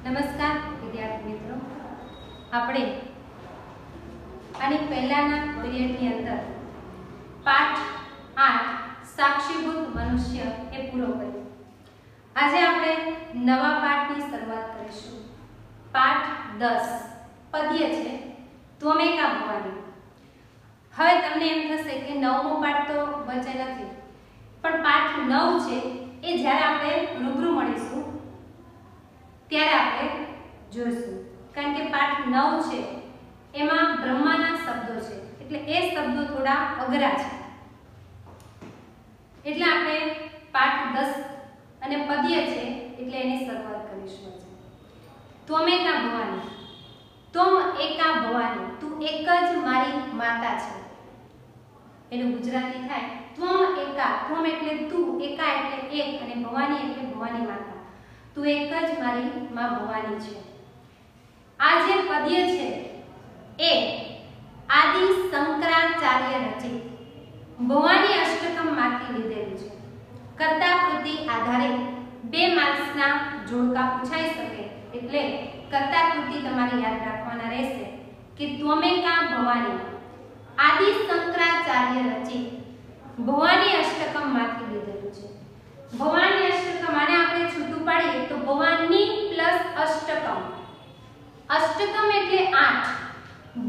નમસ્કાર વિદ્યાર્થી મિત્રો, આપણે આની પહેલાના પીરિયડની અંદર પાઠ 8 સાક્ષીભૂત મનુષ્ય એ પૂરો કર્યો। આજે આપણે નવા પાઠની શરૂઆત કરીશું। પાઠ 10 પદ્ય છે ત્વમેકા ભવાની। હવે તમને એમ થશે કે નવમો પાઠ તો બચે નથી, પણ પાઠ 9 છે એ જ્યારે આપણે રૂબરૂ મળીશું ત્યારે આપણે જોઈશું, કારણ કે પાઠ 9 છે એમાં બ્રહ્માના શબ્દો છે, એટલે એ શબ્દો થોડા અઘરા છે, એટલે આપણે પાઠ 10 અને પદ્ય છે એટલે એની શરૂઆત કરીશું। ત્વમેકા ભવાની, ત્વમ એકા ભવાની, તું એક જ મારી માતા છે। એનું ગુજરાતી થાય ત્વમ એકા, ત્વમ એટલે તું, એકા એટલે એક, અને ભવાની એટલે ભવાની માતા। તું એક જ મારી માં ભવાની છે। આ જે પદ્ય છે એ આદિ શંકરાચાર્ય રચિત ભવાની અષ્ટકમ માંથી લીધેલું છે। કર્તા કૃતિ આધારે 2 માર્ક્સના જોડકા પૂછાઈ શકે, એટલે કર્તા કૃતિ તમારે યાદ રાખવાના રહેશે કે ત્વમેકા ભવાની આદિ શંકરાચાર્ય રચિત ભવાની અષ્ટકમ માંથી લીધેલું છે। ભવાની અષ્ટકમ આને આપણે છૂટું પાડીએ તો ભવાની પ્લસ અષ્ટકમ, અષ્ટકમ એટલે 8,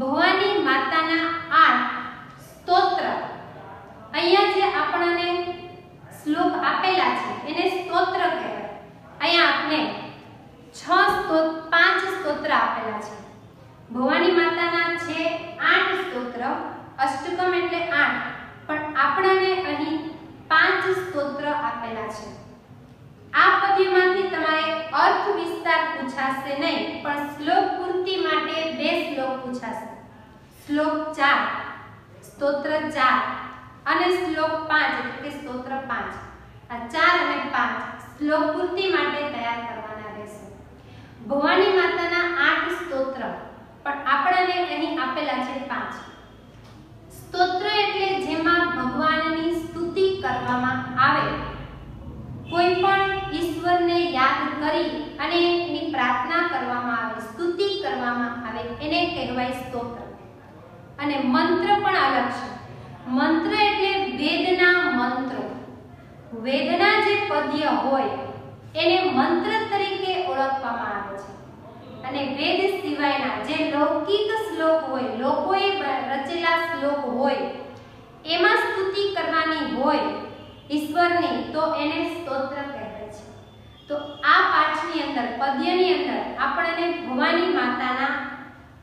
ભવાની માતાના 8 સ્તોત્ર। અહીંયા જે આપણને શ્લોક આપેલા છે એને સ્તોત્ર કહેવાય। અહીંયા આપણે 5 સ્તોત્ર આપેલા છે। ભવાની માતાના છે 8 સ્તોત્ર, અષ્ટકમ એટલે 8, પણ આપણને અહીં 5 સ્તોત્ર આપેલા છે। આ પદ્યમાંથી તમારે અર્થ વિસ્તાર પૂછાશે નહીં, પણ શ્લોક પૂર્તિ માટે 2 શ્લોક પૂછાશે। શ્લોક 4, સ્તોત્ર 4 અને શ્લોક 5 એટલે કે સ્તોત્ર 5, આ 4 અને 5 શ્લોક પૂર્તિ માટે તૈયાર કરવાના રહેશે। ભવાની માતાના 8 સ્તોત્ર, પણ આપણને અહીં આપેલા છે 5 સ્તોત્ર, એટલે જેમાં ભગવાનની સ્તુતિ કરવામાં આવે, કોઈ પણ ઈશ્વરને યાદ કરી અને એની પ્રાર્થના કરવામાં આવે, સ્તુતિ કરવામાં આવે, એને કહેવાય સ્તોત્ર। અને મંત્ર પણ અલગ છે। મંત્ર એટલે વેદના મંત્રો, વેદના જે પદ્ય હોય એને મંત્ર તરીકે ઓળખવામાં આવે છે। અને વેદ સિવાયના જે લૌકિક શ્લોક હોય, લોકોએ રચેલા શ્લોક હોય, એમાં સ્તુતિ કરવાની હોય ઈશ્વરની, તો એને સ્તોત્ર કહેવાય છે। તો આ પાઠની અંદર, પદ્યની અંદર આપણને ભવાની માતાના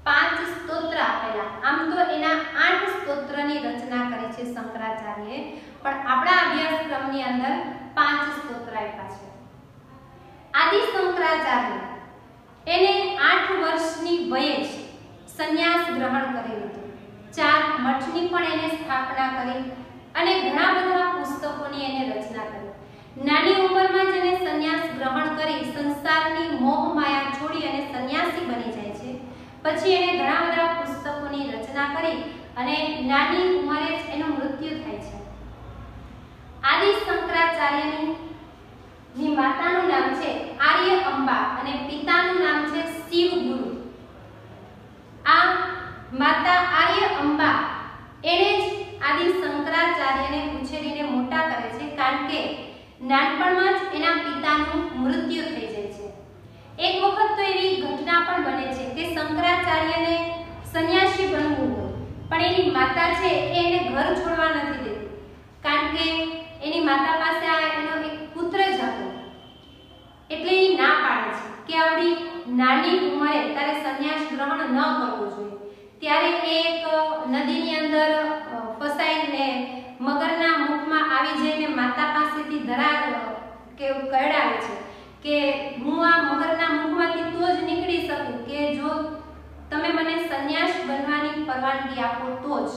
5 સ્તોત્ર આપેલા। આમ તો એના 8 સ્તોત્રની રચના કરી છે શંકરાચાર્યએ, પણ આપણા અભ્યાસક્રમની અંદર 5 સ્તોત્ર આપ્યા છે। આદિ શંકરાચાર્ય એને 8 વર્ષની વયે જ સંન્યાસ ગ્રહણ કરી લીધું। 4 મઠની પણ એને સ્થાપના કરી અને ઘણા બધા પુસ્તકોની એને રચના કરી। નાની ઉંમરમાં જ એને સંન્યાસ ગ્રહણ કરી સંસારની મોહ માયા છોડી અને સંન્યાસી બની જાય છે। પછી એને ઘણા બધા પુસ્તકોની રચના કરી અને નાની ઉંમરે જ એનું મૃત્યુ થાય છે। આદિ શંકરાચાર્યની માતાનું નામ છે આર્ય અંબા અને પિતાનું નામ છે શિવગુરુ। આ માતા આર્ય અંબા એને જ આદિ શંકરાચાર્યને ઉછેરીને મોટા કરે છે, કારણ કે નાનપણમાં જ એના પિતાનું મૃત્યુ થઈ જાય છે। એક વખત તો એવી ઘટના પણ બને છે કે શંકરાચાર્યને સંન્યાસી બનવું હોય, પણ એની માતા છે એ એને ઘર છોડવા નથી દેતી, કારણ કે એની માતા પાસે એનો એક પુત્ર જ હતો, એટલે એ ના પાડે છે કે આવડી નાની ઉંમરે તારે સંન્યાસ ગ્રહણ ન કરવું જોઈએ। ત્યારે એક નદીની અંદર ફસાઈને મગરના મુખમાં આવી જઈને માતા પાસેથી ધરા કે કહેડાવે છે કે હું આ મગરના મુખમાંથી તો જ નીકળી શકું કે જો તમે મને સંન્યાસ બનવાની પરવાનગી આપો તો જ।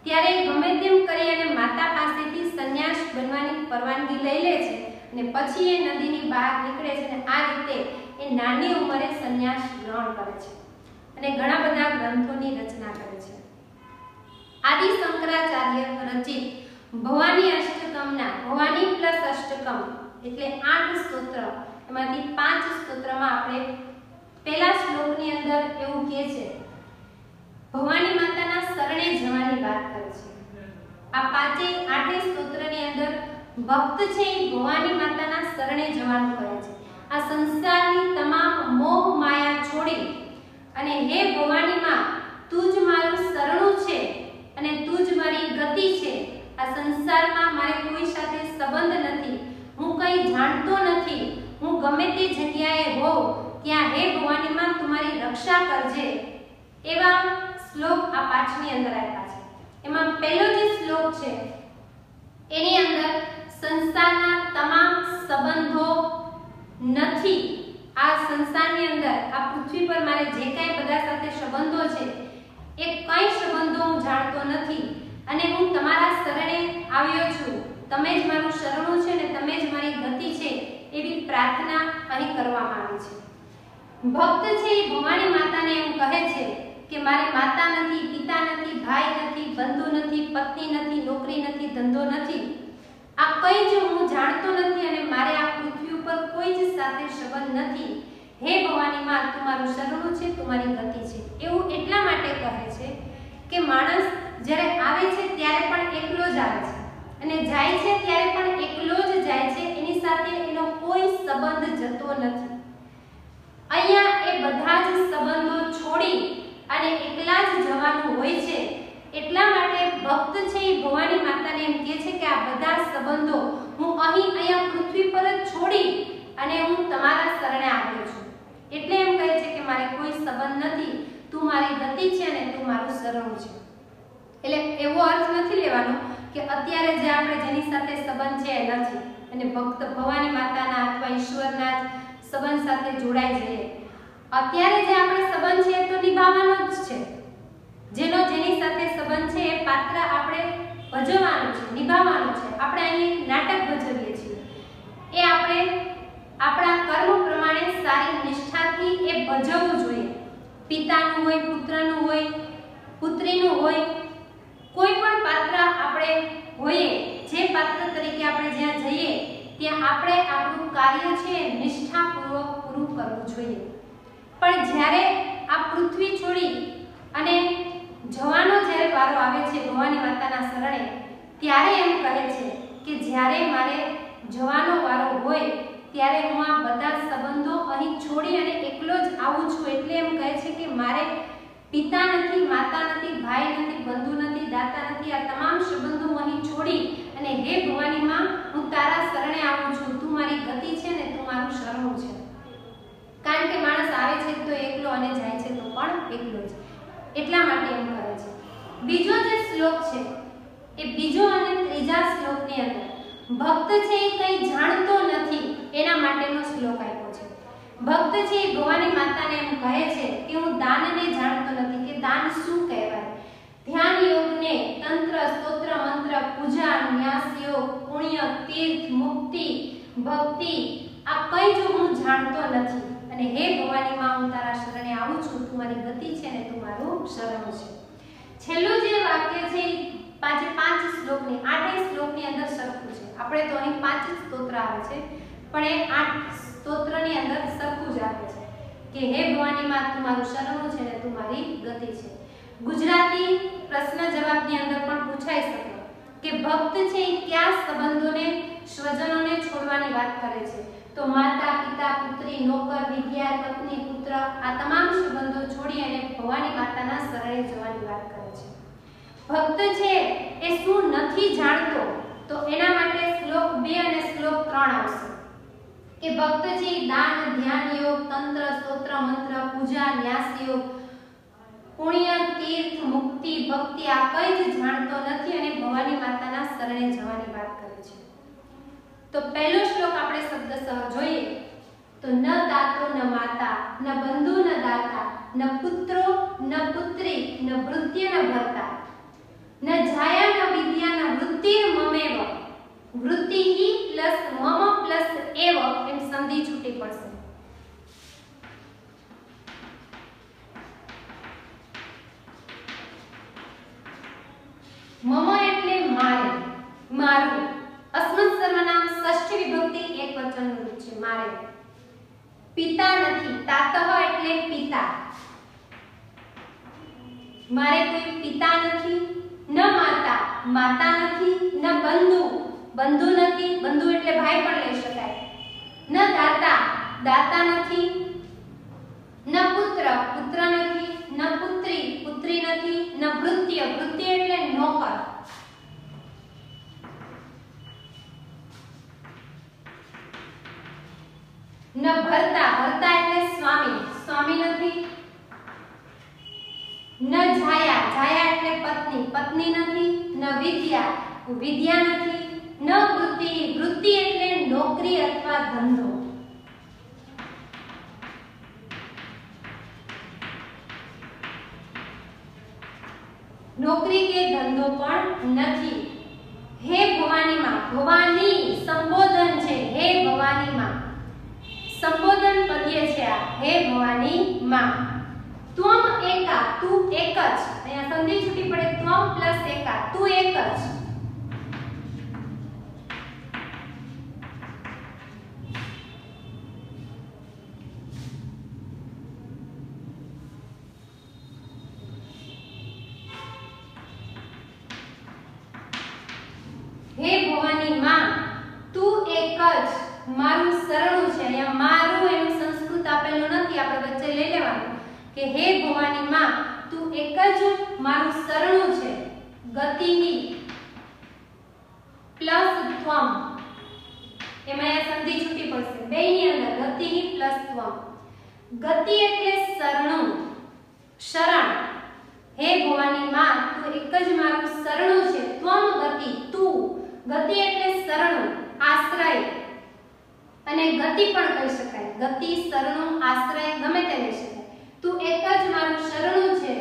ત્યારે ગમે તેમ કરી અને માતા પાસેથી સંન્યાસ બનવાની પરવાનગી લઈ લે છે અને પછી એ નદીની બહાર નીકળે છે અને આ રીતે એ નાની ઉંમરે સંન્યાસ ગ્રહણ કરે છે અને ઘણા બધા ગ્રંથોની રચના કરે છે। આદિ શંકરાચાર્ય રચિત ભવાની અષ્ટકમના, ભવાની પ્લસ અષ્ટકમ એટલે 8 સ્તોત્ર, એમાંથી 5 સ્તોત્રમાં આપણે પહેલા શ્લોકની અંદર એવું કહે છે, ભવાની માતાના શરણે જવાની વાત કરે છે। આ આઠે સ્તોત્રની અંદર ભક્ત છે એ ભવાની માતાના શરણે જવાનું કહે છે। આ સંસારની તમામ મોહ માયા છોડી અને હે ભવાની માં, તું જ મારું શરણું છે અને તું જ મારી ગતિ છે। આ સંસારમાં મારે કોઈ સાથે સંબંધ નથી, હું કંઈ જાણતો નથી, હું ગમે તે જગ્યાએ હોઉં ત્યાં હે ભવાની માં તું મારી રક્ષા કરજે। એવા શ્લોક આ પાઠની અંદર આપ્યા છે। એમાં પહેલો જે શ્લોક છે એની અંદર સંસારના તમામ સંબંધો નથી। આ સંસારની અંદર આ પૃથ્વી પર મારે જે કાંઈ બધા સાથે સંબંધો છે એ કઈ સંબંધો હું જાણતો નથી અને હું તમારા શરણે આવ્યો છું। તમે જ મારું શરણું છે ને તમે જ મારી ગતિ છે, એવી પ્રાર્થના અહીં કરવામાં આવી છે। ભક્ત છે એ ભવાની માતાને એમ કહે છે કે મારે માતા નથી, પિતા નથી, ભાઈ નથી, બંધુ નથી, પત્ની નથી, નોકરી નથી, ધંધો નથી, આ કંઈ જ હું જાણતો નથી અને મારે આ પૃથ્વી ઉપર કોઈ જ સાથે સંબંધ નથી। હે ભવાની માં, તું મારું શરણું છે, તું મારી ગતિ છે। એવું એટલા માટે કહે છે કે માણસ જ્યારે આવે છે ત્યારે પણ એકલો જ આવે છે અને જાય છે ત્યારે પણ એકલો જ જાય છે, એની સાથે એનો કોઈ સંબંધ જતો નથી। અહીંયા એ બધા જ સંબંધો છોડી અને એકલા જ જવાનું હોય છે। એટલા માટે ભક્ત છે એ ભવાની માતાને એમ કહે છે કે આ બધા સંબંધો હું અહીંયા પૃથ્વી પર જ છોડી અને હું તમારા શરણે આવ્યો છું। એટલે એમ કહે છે કે મારે કોઈ સંબંધ નથી, તું મારી ગતિ છે અને તું મારું શરણું છે। એટલે એવો અર્થ નથી લેવાનો કે અત્યારે જે આપણે જેની સાથે સંબંધ છે એ નથી અને ભક્ત ભવાની માતાના અથવા ઈશ્વરના સંબંધ સાથે જોડાઈ જઈએ। અત્યારે જે આપણે સંબંધ છે એ તો નિભાવવાનો જ છે। જેની સાથે સંબંધ છે એ પાત્ર આપણે ભજવવાનું છે, નિભાવવાનું છે। આપણે અહીં નાટક ભજવીએ છીએ, એ આપણે આપણા કર્મ પ્રમાણે સારી નિષ્ઠાથી એ ભજવવું જોઈએ। પિતાનું હોય, પુત્રનું હોય, પુત્રીનું હોય, કોઈ પણ પાત્ર આપણે હોઈએ, જે પાત્ર તરીકે આપણે જ્યાં જઈએ ત્યાં આપણે આપણું કાર્ય છે નિષ્ઠાપૂર્વક પૂરું કરવું જોઈએ। પણ જ્યારે આ પૃથ્વી છોડી અને જવાનો જ્યારે વારો આવે છે ભવાની માતાના શરણે, ત્યારે એમ કહે છે કે જ્યારે મારે જવાનો વારો હોય ત્યારે હું આ બધા સંબંધો અહીં છોડી અને એકલો જ આવું છું। એટલે એમ કહે છે કે મારે પિતા નથી, માતા નથી, ભાઈ નથી, બંધુ નથી, દાતા નથી, આ તમામ સંબંધો હું અહીં છોડી અને હે ભવાની માં, હું તારા શરણે આવું છું, તું મારી ગતિ છે ને તું મારું શરણું છે। કારણ કે માણસ આવે છે તો એકલો અને જાય છે તો પણ એકલો જ, એટલા માટે એમ કરે છે। બીજો જે શ્લોક છે એ બીજો અને ત્રીજા શ્લોકની અંદર ભક્ત છે એ કંઈ જાણતો નથી એના માટેનો શ્લોક આપ્યો છે। ભક્ત છે એ ભવાની માતાને એમ કહે છે કે હું દાનને જાણતો નથી, કે દાન શું કહેવાય, ધ્યાન યોગને, તંત્ર, સ્તોત્ર, મંત્ર, પૂજા, ન્યાસ યોગ, પુણ્ય, તીર્થ, મુક્તિ, ભક્તિ, આ કંઈ જ હું જાણતો નથી અને હે ભવાની માં, હું તારા શરણે આવું છું, તું મારી ગતિ છે ને તું મારું શરણ છે। છેલ્લું જે વાક્ય છે પાંચ શ્લોકની આઠેય શ્લોકની અંદર સરખું છે। આપણે તો અહીં 5 જ સ્તોત્ર આવે છે પણ એ 8 સ્તોત્રની અંદર સરખું જ આવે છે કે હે ભવાની માં, તું મારું શરણું છે ને તું મારી ગતિ છે। ગુજરાતી પ્રશ્ન જવાબની અંદર પણ પૂછાઈ શકે કે ભક્ત છે એ કયા સંબંધોને, સ્વજનોને છોડવાની વાત કરે છે? તો માતા, પિતા, પુત્રી, નોકર, વિદ્યા, પત્ની, પુત્ર, આ તમામ સંબંધો છોડી અને ભવાની માતાના શરણે જવાની વાત કરે છે। ભક્ત છે એ શું નથી જાણતો, તો એના માટે શ્લોક 2 અને શ્લોક 3 આવશે કે ભક્ત છે દાન, ધ્યાન યોગ, તંત્ર, સ્તોત્ર, મંત્ર, પૂજા, ન્યાસ યોગ, પુણ્ય, તીર્થ, મુક્તિ, ભક્તિ, આ કંઈ જ જાણતો નથી અને ભવાની માતાના શરણે જવાની વાત કરે છે। તો પહેલો શ્લોક આપણે શબ્દસહ જોઈએ તો ન દાતો ન માતા, ન બંધુ ન દાતા, ન પુત્રો ન પુત્રી, ન ભૃત્ય ન ભર્તા, ન જાયા ન વિદ્યા, ન વૃત્તિર મમેવ, વૃત્તિ પ્લસ મમ પ્લસ એવ એમ સંધિ છૂટી પડશે। મમ એટલે મારે, મારું। અસ્મત સર્વનામ ષષ્ઠી વિભક્તિ એકવચનનું રૂપ છે, મારે। પિતા નથી, તાતઃ એટલે એટલે પિતા. મારે કોઈ પિતા નથી, ન માતા, માતા નથી, ન બંધુ, બંધુ નથી, બંધુ એટલે ભાઈ પણ લઈ શકાય, ન દાતા, દાતા નથી, ન પુત્ર, પુત્ર નથી, ન પુત્રી, પુત્રી નથી, ન ભૃત્ય, ભૃત્ય એટલે નોકર. ન ભર્તા, ભર્તા એટલે સ્વામી, સ્વામી નથી. ન છાયા, છાયા એટલે પત્ની, પત્ની નથી. ન વિદ્યા, વિદ્યા નથી. ન વૃત્તિ, વૃત્તિ એટલે નોકરી અથવા ધંધો. નોકરી કે ધંધો પણ નથી. હે ભવાની માં, ભવાની સંબોધન છે. હે ભવાની માં સંબોધન પદ્ય છે આ. હે ભવાની માં. ત્વમ એકા, તું એક જ. અહીંયા સંધિ છૂટી પડે. ત્વમ પ્લસ એકા, તું એક જ. હે ભવાની માં, તું એક જ મારું શરણું છે. અહીંયા મારું એનું સંસ્કૃત આપેલું નથી, આપણે વચ્ચે લઈ લેવાનું કે હે ભવાની માં, તું એક જ મારું શરણું છે. ગતિની પ્લસ ત્વમ, એમાં આ સંધિ છૂટી પડશે બેયની અંદર. ગતિની પ્લસ ત્વમ. ગતિ એટલે શરણું, શરણ. હે ભવાની માં, તું એક જ મારું શરણું છે. ત્વમ ગતિ, તું. ગતિ એટલે શરણું, આશ્રય અને ગતિ પણ કહી શકાય. ગતિ, શરણું, આશ્રય ગમે તે લઈ શકાય. તું એક જ મારું શરણું છે,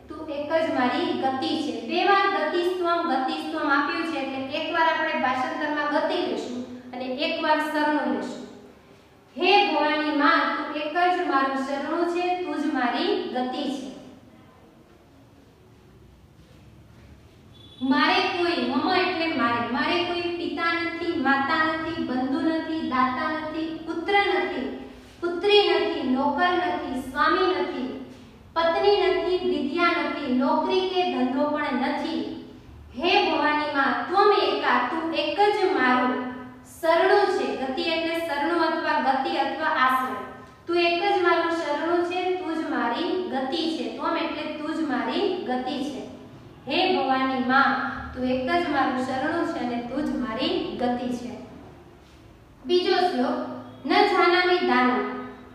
તું એક જ મારી ગતિ છે. બે વાર ગતિસ્ત્વમ ગતિસ્ત્વમ આપ્યું છે એટલે એકવાર આપણે ભાષાંતરમાં ગતિ લેશું અને એકવાર શરણું લેશું. હે ભવાની માં, તું એક જ મારું શરણું છે, તું જ મારી ગતિ છે. મારે કોઈ, મમ એટલે મારે, મારે કોઈ પિતા નથી, માતા નથી, બંધુ નથી, દાતા નથી, પુત્ર નથી, પુત્રી નથી, નોકર નથી, સ્વામી નથી, પત્ની નથી, વિદ્યા નથી, નોકરી કે ધંધો પણ નથી. હે ભવાની માં, ત્વમ એકા, તું એક જ મારું શરણું છે. ગતિ એટલે શરણું અથવા ગતિ અથવા આશ્રય. તું એક જ મારું શરણું છે, તું જ મારી ગતિ છે. ત્વમ એટલે તું જ મારી ગતિ છે. હે ભવાની માં, તું એક જ મારું શરણું છે અને તું જ મારી ગતિ છે. બીજો શ્લોક. ન જાનામિ દાનમ,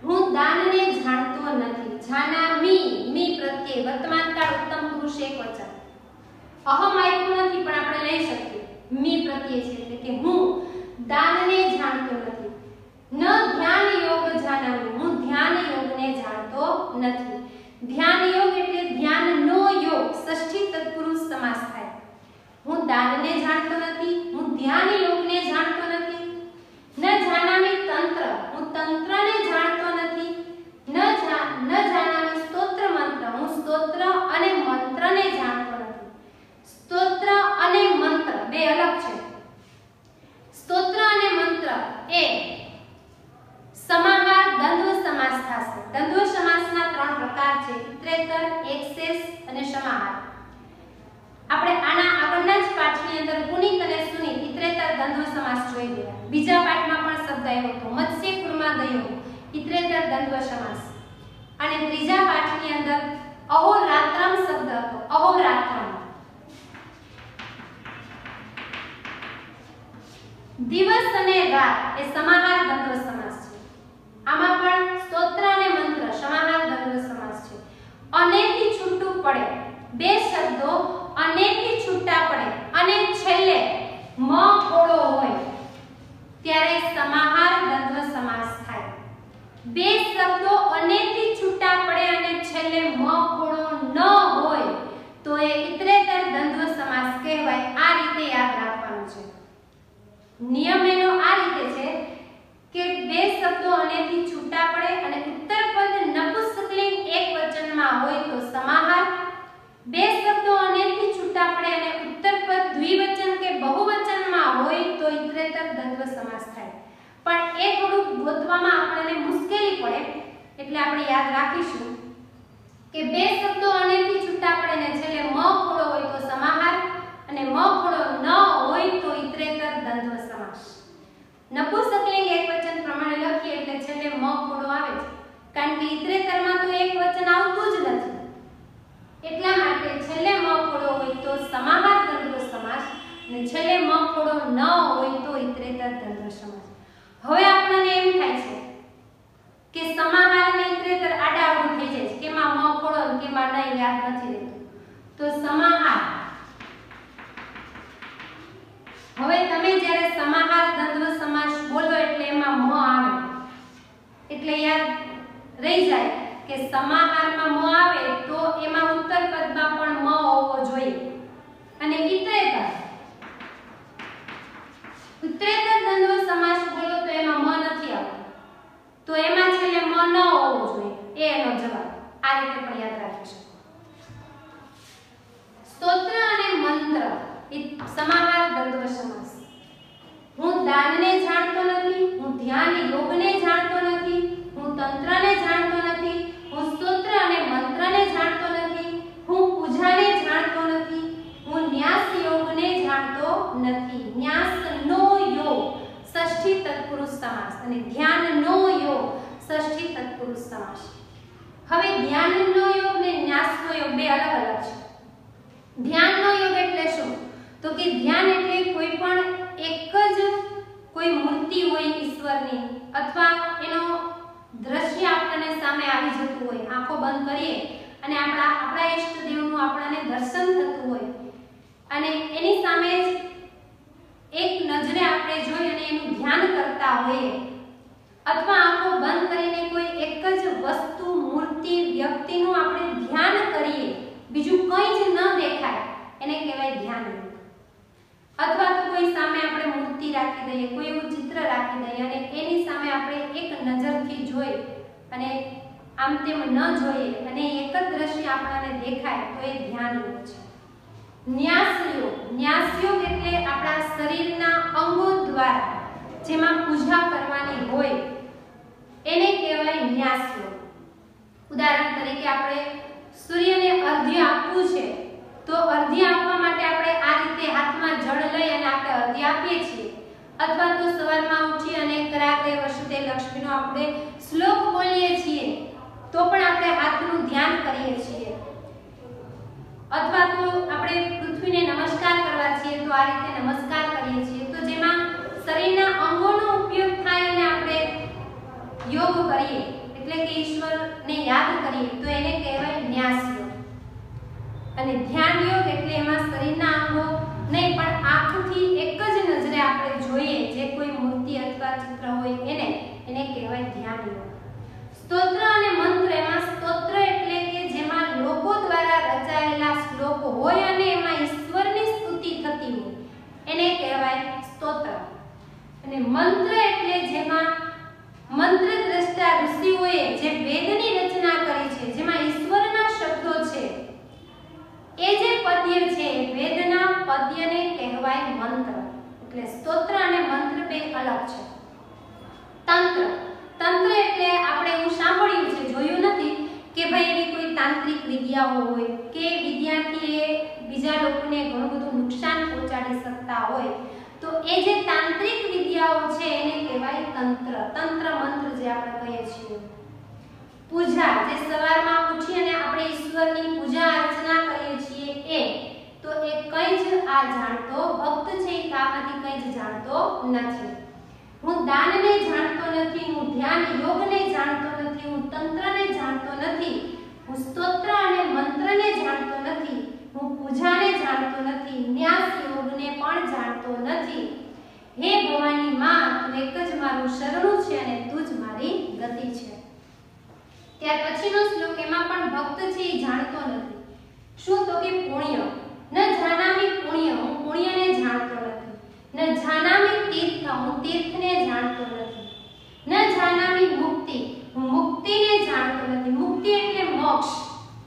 હું દાનને જાણતો નથી. જાનામિ, મી પ્રત્યય વર્તમાન કાળ ઉત્તમ પુરુષ એકવચન. અહમ આપ્યું નથી પણ આપણે લઈ શકીએ. મી પ્રત્યય છે એટલે કે હું દાનને જાણતો નથી. ન ધ્યાન યોગ જાનામિ, હું ધ્યાન યોગને જાણતો નથી. ધ્યાન યોગ એટલે ધ્યાનનો યોગ, ષષ્ઠી તત્પુરુષ સમાસ થાય. હું દાનને જાણતો નથી, હું ધ્યાન યોગને જાણતો નથી. ન જાનામિ તંત્ર, હું તંત્રને જાણતો નથી. ન જાનામિ સ્તોત્ર મંત્ર, હું સ્તોત્ર અને મંત્રને જાણતો નથી. સ્તોત્ર અને મંત્ર બે અલગ છે. સ્તોત્ર અને મંત્ર એ સમાહાર દ્વંદ્વ સમાસ થશે. દ્વંદ્વ સમાસના ત્રણ પ્રકાર છે: ઇતરેતર, એકશેષ અને સમાહાર. આપણે આના આગળના જ પાઠની અંદર પુનિત અને સુનિત ઇતરેતર દ્વંદ્વ સમાસ જોઈ ગયા. બીજા પાઠમાં પણ શબ્દ આવ્યો હતો મત્સ્ય કુર્મા દયો, ઇતરેતર દ્વંદ્વ સમાસ. અને ત્રીજા પાઠની અંદર અહોરાત્રમ શબ્દ હતો. અહોરાત્રમ દિવસ અને રાત એ સમાહાર દ્વંદ્વ સમાસ છે. આમાં પણ સ્તોત્ર અને મંત્ર સમાહાર દ્વંદ્વ સમાસ છે. અનેથી છૂટું પડે, બે શબ્દો અનેથી છૂટા પડે અને છેલ્લે મ કોળો હોય ત્યારે સમાહાર દ્વંદ્વ સમાસ થાય. બે શબ્દો અનેથી છૂટા પડે અને છેલ્લે મ કોળો ન હોય તો એ ઇતરેતર દ્વંદ્વ સમાસ કહેવાય. આ રીતે યાદ રાખવાનું છે. નિયમ એનો આ રીતે છે કે બે શબ્દો અનેથી છૂટા પડે એટલે આપણે યાદ રાખીશું કે બે શબ્દો અનેથી છૂટા પડે ને છેલ્લે મ ખોડો હોય તો સમાહાર અને મ ખોડો ન હોય તો ઇતરેતર દ્વંદ્વ સમાસ. નપુંસકલિંગ એકવચન પ્રમાણે લખીએ એટલે છેલ્લે મ ખોડો આવે છે, કારણ કે ઇતરેતરમાં તો એકવચન આવતું જ નથી. એટલા માટે છેલ્લે મ ખોડો હોય તો સમાહાર દ્વંદ્વ સમાસ અને છેલ્લે મ ખોડો ન હોય તો ઇતરેતર દ્વંદ્વ સમાસ. હવે આપણને એમ થાય છે કે સમાહાર અને ઇતરેતર આડાઅવળું થઈ જાય છે, કેમાં મ ખોડો અને કેમાં નહીં યાદ નથી રહેતું. તો સમાહાર, હવે તમે જ્યારે સમાહાર દ્વંદ્વ સમાસ બોલો એટલે એમાં મ આવે એટલે યાદ રહી જાય કે સમાહારમાં મ આવે તો એમાં ઉત્તર પદમાં પણ મ હોવો જોઈએ. અને ઇતરેતર દ્વંદ્વ સમાસ બોલો તો એમાં મ નથી આવતો, તો એમાં છેલ્લે મ ન હોવો જોઈએ. એ એનો જવાબ. આ રીતે પણ યાદ રાખી શકો. સ્તોત્ર અને મંત્ર સમાહાર દ્વંદ્વ સમાસ. હું દાનને જાણતો નથી, હું ધ્યાન યોગને જાણતો નથી, હું તંત્રને જાણતો નથી, હું સ્તોત્ર અને મંત્રને જાણતો નથી, હું પૂજાને જાણતો નથી, હું ન્યાસ યોગને જાણતો નથી. ન્યાસનો યોગ ષષ્ઠી તત્પુરુષ સમાસ અને ધ્યાનનો યોગ ષષ્ઠી તત્પુરુષ સમાસ. હવે ધ્યાનનો યોગ ને ન્યાસનો યોગ બે અલગ અલગ છે. ધ્યાનનો યોગ એટલે શું? તો કે ધ્યાન એટલે કોઈ પણ એક જ કોઈ મૂર્તિ હોય ઈશ્વરની અથવા એનો દ્રશ્ય આપણને સામે આવી જતું હોય, આંખો બંધ કરીએ અને આપણા ઈષ્ટદેવનું આપણને દર્શન થતું હોય અને એની સામે જ એક નજરે આપણે જોઈ અને એનું ધ્યાન કરતા હોઈએ, અથવા આંખો બંધ કરીને કોઈ એક જ વસ્તુ, મૂર્તિ, વ્યક્તિનું આપણે ધ્યાન કરીએ, બીજું કંઈ જ ન દેખાય, એને કહેવાય ધ્યાન. અથવા તો કોઈ સામે આપણે મૂર્તિ રાખી દઈએ, કોઈ એવું ચિત્ર રાખી દઈએ અને એની સામે આપણે એક નજરથી જોઈ અને આમ તેમ ન જોઈએ અને એક જ દ્રશ્ય આપણને દેખાય તો એ ધ્યાન યોગ છે. ન્યાસ યોગ. ન્યાસ યોગ એટલે આપણા શરીરના અંગો દ્વારા જેમાં પૂજા કરવાની હોય એને કહેવાય ન્યાસ યોગ. ઉદાહરણ તરીકે આપણે સૂર્યને અર્ધ્ય આપવું છે તો અર્ધ્ય આપવા માટે આપણે આ રીતે હાથમાં જળ લઈ અને આપણે અર્ધ્ય આપીએ છીએ, અથવા તો સવારમાં ઉઠી અને કરાગ્રે વસતે લક્ષ્મીનો આપણે શ્લોક બોલીએ છીએ તો પણ આપણે હાથનું ધ્યાન કરીએ છીએ, અથવા તો આપણે પૃથ્વીને નમસ્કાર કરવા છીએ તો આ રીતે નમસ્કાર કરીએ છીએ. તો જેમાં શરીરના અંગોનો ઉપયોગ થાય અને આપણે યોગ કરીએ એટલે કે ઈશ્વરને યાદ કરીએ તો એને કહેવાય ન્યાસ યોગ. અને ધ્યાન યોગ એટલે એમાં શરીરના અંગો નહીં પણ આંખથી એક જ નજરે આપણે જોઈએ જે કોઈ મૂર્તિ અથવા ચિત્ર હોય એને કહેવાય ધ્યાન યોગ. સ્તોત્ર અને મંત્ર. એમાં સ્તોત્ર એટલે કે જેમાં લોકો દ્વારા રચાયેલા શ્લોક હોય અને એમાં ઈશ્વરની સ્તુતિ થતી હોય એને કહેવાય સ્તોત્ર. અને મંત્ર એટલે જેમાં મંત્ર દ્રષ્ટા ઋષિઓએ જે વેદની રચના કરી છે, જેમાં ઈશ્વરના શબ્દો છે, એ જે પદ્ય છે વેદના પદ્યને કહેવાય મંત્ર. એટલે સ્તોત્ર અને મંત્ર બે અલગ છે. તંત્ર. તંત્ર એટલે આપણે એવું સાંભળ્યું છે, જોયું નથી કે ભાઈ એવી કોઈ તાંત્રિક વિદ્યાઓ હોય કે વિદ્યાર્થી એ બીજા લોકોને ઘણું બધું નુકસાન પહોંચાડી શકતા હોય તો એ જે તાંત્રિક વિદ્યાઓ છે એને કહેવાય તંત્ર. તંત્ર મંત્ર જે આપણે કહીએ છીએ. પૂજા, જે સવારમાં ઉઠી અને આપણે ઈશ્વરની પૂજા અર્ચના કરીએ છીએ તો એ કંઈ જ આ જાણતો ભક્ત છે એ આમાંથી કંઈ જ જાણતો નથી. હું દાનને જાણતો નથી, હું ધ્યાન યોગને જાણતો નથી, હું તંત્રને જાણતો નથી, હું સ્તોત્ર અને મંત્રને જાણતો નથી, હું પૂજાને જાણતો નથી, ન્યાસ યોગને પણ જાણતો નથી. હે ભવાની માં, તું એક જ મારું શરણું છે અને તું જ મારી ગતિ છે. ત્યાર પછીનો શ્લોક એમાં પણ ભક્ત છે એ જાણતો નથી. શું? તો કે પુણ્ય. ન જાનામિ પુણ્ય, હું પુણ્યને જાણતો નથી. ન જાનામિ તીર્થ, હું તીર્થને જાણતો નથી. ન જાનામિ મુક્તિ, હું મુક્તિને જાણતો નથી. મુક્તિ એટલે મોક્ષ.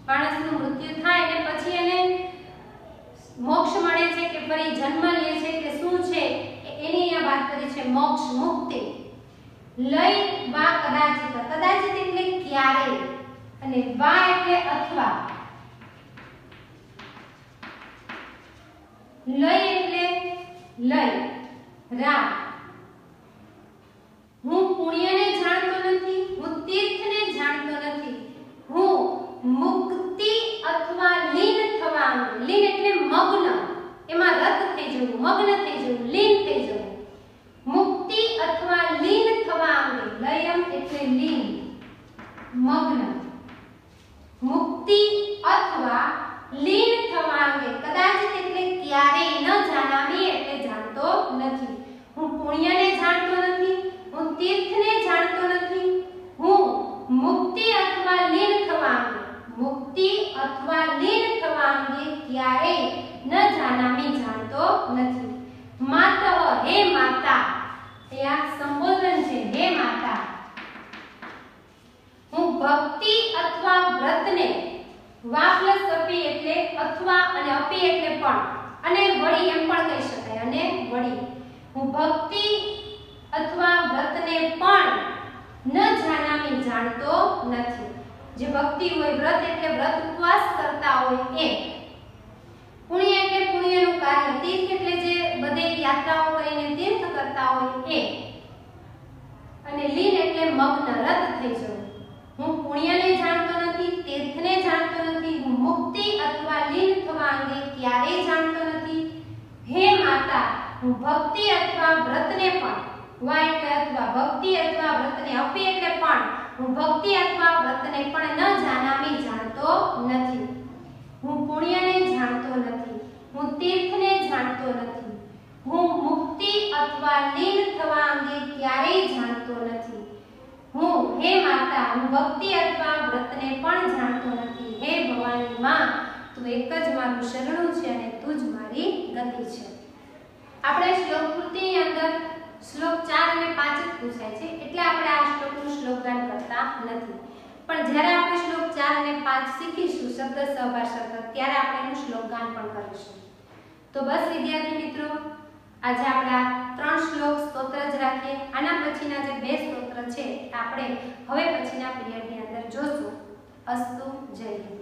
માણસનું મૃત્યુ થાય અને પછી એને મોક્ષ મળે છે કે ફરી જન્મ લે છે કે શું છે એની અહીંયા વાત કરી છે મોક્ષ, મુક્તિ. લય વા કદાચિત. કદાચિત એટલે ક્યારેક ક્યારે, અને વા એટલે અથવા, લય એટલે લય, રા હું પુણ્યને જાણતો નથી, હું તીર્થને જાણતો નથી, હું મુક્તિ અથવા લીન થવા, લીન એટલે મગ્ન, એમાં રત થઈ જવું, મગ્ન થઈ જવું, લીન થઈ જવું, મુક્તિ અથવા લીન થવા અંગે, લયમ એટલે લીન, મગ્ન, મુક્તિ અથવા લીન થવા અંગે, કદાચિત એટલે ક્યારેય, ન જાણાવી એટલે જાણતો નથી, હું પુણ્યને જાણતો નથી, હું તીર્થને જાણતો નથી, હું મુક્તિ અથવા લીન થવા અંગે, મુક્તિ અથવા લીન થવા અંગે ક્યારેય ન જાણાવી જાણતો નથી. માતઃ હે માતા, એ આ સંબોધન છે, હે માતા. હું ભક્તિ અથવા વ્રતને, વા પ્લસ અપી એટલે અથવા અને અપી એટલે પણ, અને વળી એમ પણ કહી શકાય, અને વળી હું ભક્તિ અથવા વ્રતને પણ ન જાણાવી જાણતો નથી. જે ભક્તિ હોય, વ્રત એટલે વ્રત ઉપવાસ કરતા હોય એ, પુણ્ય એટલે પુણ્યનું કાર્ય, તીર્થ એટલે જે બધે યાત્રાઓ કરીને તીર્થ કરતા હોય એ, અને લીન એટલે મગ્ન, રત થઈ જવું. હું પુણ્યને જાણતો નથી, તીર્થને જાણતો નથી, હું મુક્તિ અથવા લીન થવા અંગે ક્યારેય જાણતો નથી. હે માતા, હું ભક્તિ અથવા વ્રતને પણ, વા એટલે અથવા, ભક્તિ અથવા વ્રતને, અપી એટલે પણ, હું ભક્તિ અથવા વ્રતને પણ ન જાણાવી જાણતો નથી. હું પુણ્યને જાણતો નથી, હું તીર્થને જાણતો નથી, હું મુક્તિ અથવા લીન થવા અંગે ક્યારેય જાણતો નથી. હું, હે માતા, હું ભક્તિ અથવા વ્રતને પણ જાણતો નથી. હે ભવાની માં, તું એક જ મારું શરણું છે અને તું જ મારી ગતિ છે. આપણે શ્લોક પૂર્તિની અંદર શ્લોક 4 અને 5 જ પૂછાય છે, એટલે આપણે આ શ્લોકનું શ્લોકગાન કરતા નથી. પણ જ્યારે આપણે શ્લોક 4 અને 5 શીખીશું શબ્દ સહભાષા, ત્યારે આપણે એનું શ્લોકગાન પણ કરીશું. તો બસ વિદ્યાર્થી મિત્રો, આજે આપણે આ 3 શ્લોક સ્તોત્ર જ રાખીએ. આના પછીના જે 2 સ્તોત્ર છે આપણે હવે પછીના પીરિયડની અંદર જોશું. અસ્તુ, જય હિન્દ.